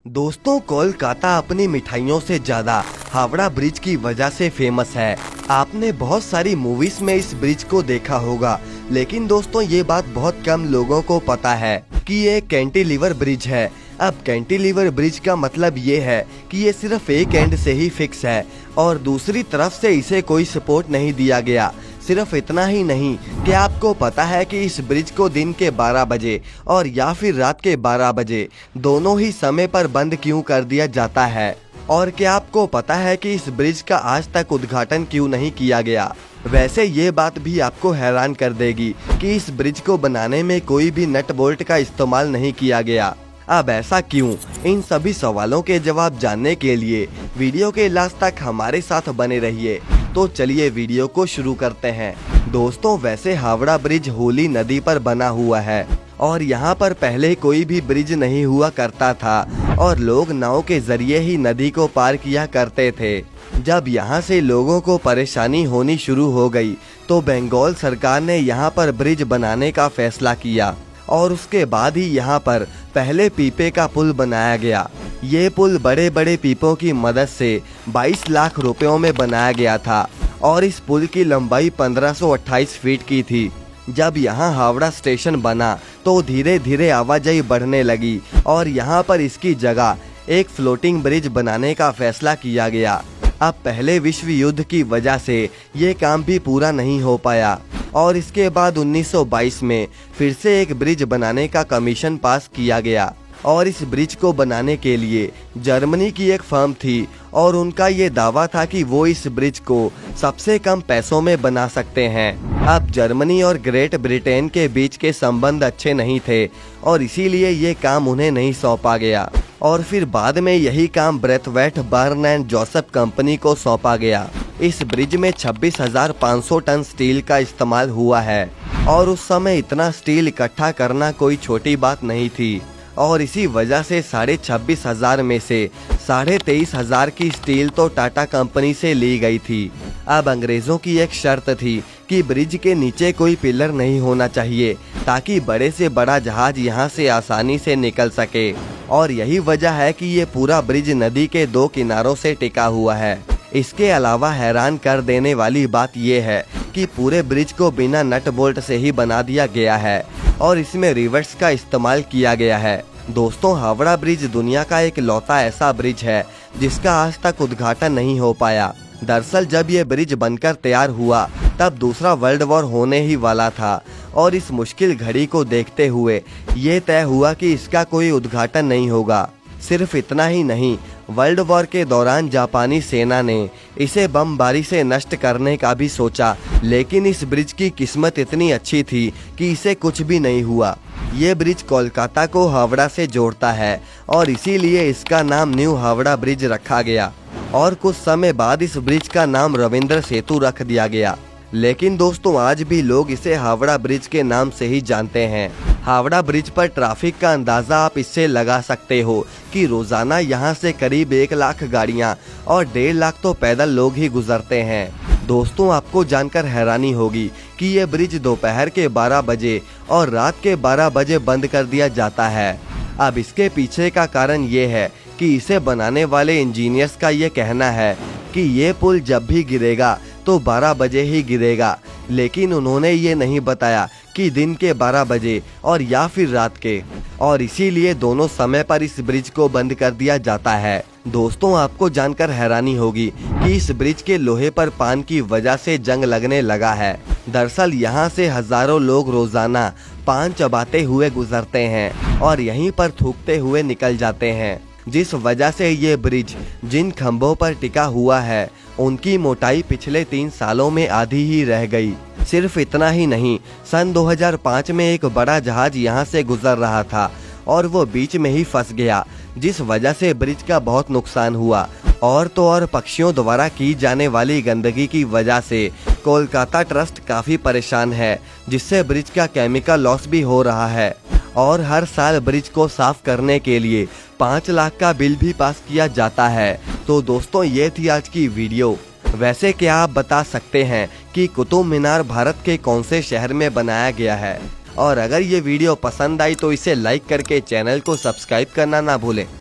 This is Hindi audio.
दोस्तों, कोलकाता अपनी मिठाइयों से ज्यादा हावड़ा ब्रिज की वजह से फेमस है। आपने बहुत सारी मूवीज में इस ब्रिज को देखा होगा, लेकिन दोस्तों ये बात बहुत कम लोगों को पता है कि ये कैंटिलीवर ब्रिज है। अब कैंटिलीवर ब्रिज का मतलब ये है कि ये सिर्फ एक एंड से ही फिक्स है और दूसरी तरफ से इसे कोई सपोर्ट नहीं दिया गया। सिर्फ इतना ही नहीं कि आपको पता है कि इस ब्रिज को दिन के 12 बजे और या फिर रात के 12 बजे दोनों ही समय पर बंद क्यों कर दिया जाता है, और क्या आपको पता है कि इस ब्रिज का आज तक उद्घाटन क्यों नहीं किया गया। वैसे ये बात भी आपको हैरान कर देगी कि इस ब्रिज को बनाने में कोई भी नट बोल्ट का इस्तेमाल नहीं किया गया। अब ऐसा क्यों? इन सभी सवालों के जवाब जानने के लिए वीडियो के लास्ट तक हमारे साथ बने रहिए। तो चलिए वीडियो को शुरू करते हैं। दोस्तों, वैसे हावड़ा ब्रिज होली नदी पर बना हुआ है और यहाँ पर पहले कोई भी ब्रिज नहीं हुआ करता था और लोग नाव के जरिए ही नदी को पार किया करते थे। जब यहाँ से लोगों को परेशानी होनी शुरू हो गई तो बंगाल सरकार ने यहाँ पर ब्रिज बनाने का फैसला किया और उसके बाद ही यहाँ पर पहले पीपे का पुल बनाया गया। ये पुल बड़े बड़े पीपों की मदद से 22 लाख रुपयों में बनाया गया था और इस पुल की लंबाई 1528 फीट की थी। जब यहाँ हावड़ा स्टेशन बना तो धीरे धीरे आवाजाही बढ़ने लगी और यहाँ पर इसकी जगह एक फ्लोटिंग ब्रिज बनाने का फैसला किया गया। अब पहले विश्व युद्ध की वजह से ये काम भी पूरा नहीं हो पाया और इसके बाद 1922 में फिर से एक ब्रिज बनाने का कमीशन पास किया गया और इस ब्रिज को बनाने के लिए जर्मनी की एक फर्म थी और उनका ये दावा था कि वो इस ब्रिज को सबसे कम पैसों में बना सकते हैं। अब जर्मनी और ग्रेट ब्रिटेन के बीच के संबंध अच्छे नहीं थे और इसीलिए ये काम उन्हें नहीं सौंपा गया और फिर बाद में यही काम Braithwaite Burn and Joseph company को सौंपा गया। इस ब्रिज में 26,500 टन स्टील का इस्तेमाल हुआ है और उस समय इतना स्टील इकट्ठा करना कोई छोटी बात नहीं थी और इसी वजह से 26,500 में से 23,500 की स्टील तो टाटा कंपनी से ली गई थी। अब अंग्रेजों की एक शर्त थी कि ब्रिज के नीचे कोई पिलर नहीं होना चाहिए ताकि बड़े से बड़ा जहाज यहां से आसानी से निकल सके और यही वजह है कि ये पूरा ब्रिज नदी के दो किनारों से टिका हुआ है। इसके अलावा हैरान कर देने वाली बात यह है कि पूरे ब्रिज को बिना नट बोल्ट से ही बना दिया गया है और इसमें रिवर्स का इस्तेमाल किया गया है। दोस्तों, हावड़ा ब्रिज दुनिया का एक लौता ऐसा ब्रिज है जिसका आज तक उद्घाटन नहीं हो पाया। दरअसल जब ये ब्रिज बनकर तैयार हुआ तब दूसरा वर्ल्ड वॉर होने ही वाला था और इस मुश्किल घड़ी को देखते हुए ये तय हुआ कि इसका कोई उद्घाटन नहीं होगा। सिर्फ इतना ही नहीं, वर्ल्ड वॉर के दौरान जापानी सेना ने इसे बमबारी से नष्ट करने का भी सोचा, लेकिन इस ब्रिज की किस्मत इतनी अच्छी थी कि इसे कुछ भी नहीं हुआ। ये ब्रिज कोलकाता को हावड़ा से जोड़ता है और इसीलिए इसका नाम न्यू हावड़ा ब्रिज रखा गया और कुछ समय बाद इस ब्रिज का नाम रविंद्र सेतु रख दिया गया। लेकिन दोस्तों, आज भी लोग इसे हावड़ा ब्रिज के नाम से ही जानते हैं। हावड़ा ब्रिज पर ट्रैफिक का अंदाजा आप इससे लगा सकते हो कि रोजाना यहाँ से करीब 1 लाख गाड़ियाँ और 1.5 लाख तो पैदल लोग ही गुजरते हैं। दोस्तों, आपको जानकर हैरानी होगी कि ये ब्रिज दोपहर के 12 बजे और रात के 12 बजे बंद कर दिया जाता है। अब इसके पीछे का कारण ये है कि इसे बनाने वाले इंजीनियर्स का ये कहना है कि ये पुल जब भी गिरेगा तो 12 बजे ही गिरेगा, लेकिन उन्होंने ये नहीं बताया कि दिन के 12 बजे और या फिर रात के, और इसीलिए दोनों समय पर इस ब्रिज को बंद कर दिया जाता है। दोस्तों, आपको जानकर हैरानी होगी कि इस ब्रिज के लोहे पर पान की वजह से जंग लगने लगा है। दरअसल यहाँ से हजारों लोग रोजाना पान चबाते हुए गुजरते हैं और यहीं पर थूकते हुए निकल जाते हैं, जिस वजह से ये ब्रिज जिन खंभों पर टिका हुआ है उनकी मोटाई पिछले 3 सालों में आधी ही रह गई। सिर्फ इतना ही नहीं, सन 2005 में एक बड़ा जहाज यहाँ से गुजर रहा था और वो बीच में ही फंस गया, जिस वजह से ब्रिज का बहुत नुकसान हुआ। और तो और पक्षियों द्वारा की जाने वाली गंदगी की वजह से कोलकाता ट्रस्ट काफी परेशान है, जिससे ब्रिज का केमिकल लॉस भी हो रहा है और हर साल ब्रिज को साफ करने के लिए 5 लाख का बिल भी पास किया जाता है। तो दोस्तों, ये थी आज की वीडियो। वैसे क्या आप बता सकते हैं कि कुतुब मीनार भारत के कौन से शहर में बनाया गया है? और अगर ये वीडियो पसंद आई तो इसे लाइक करके चैनल को सब्सक्राइब करना ना भूलें।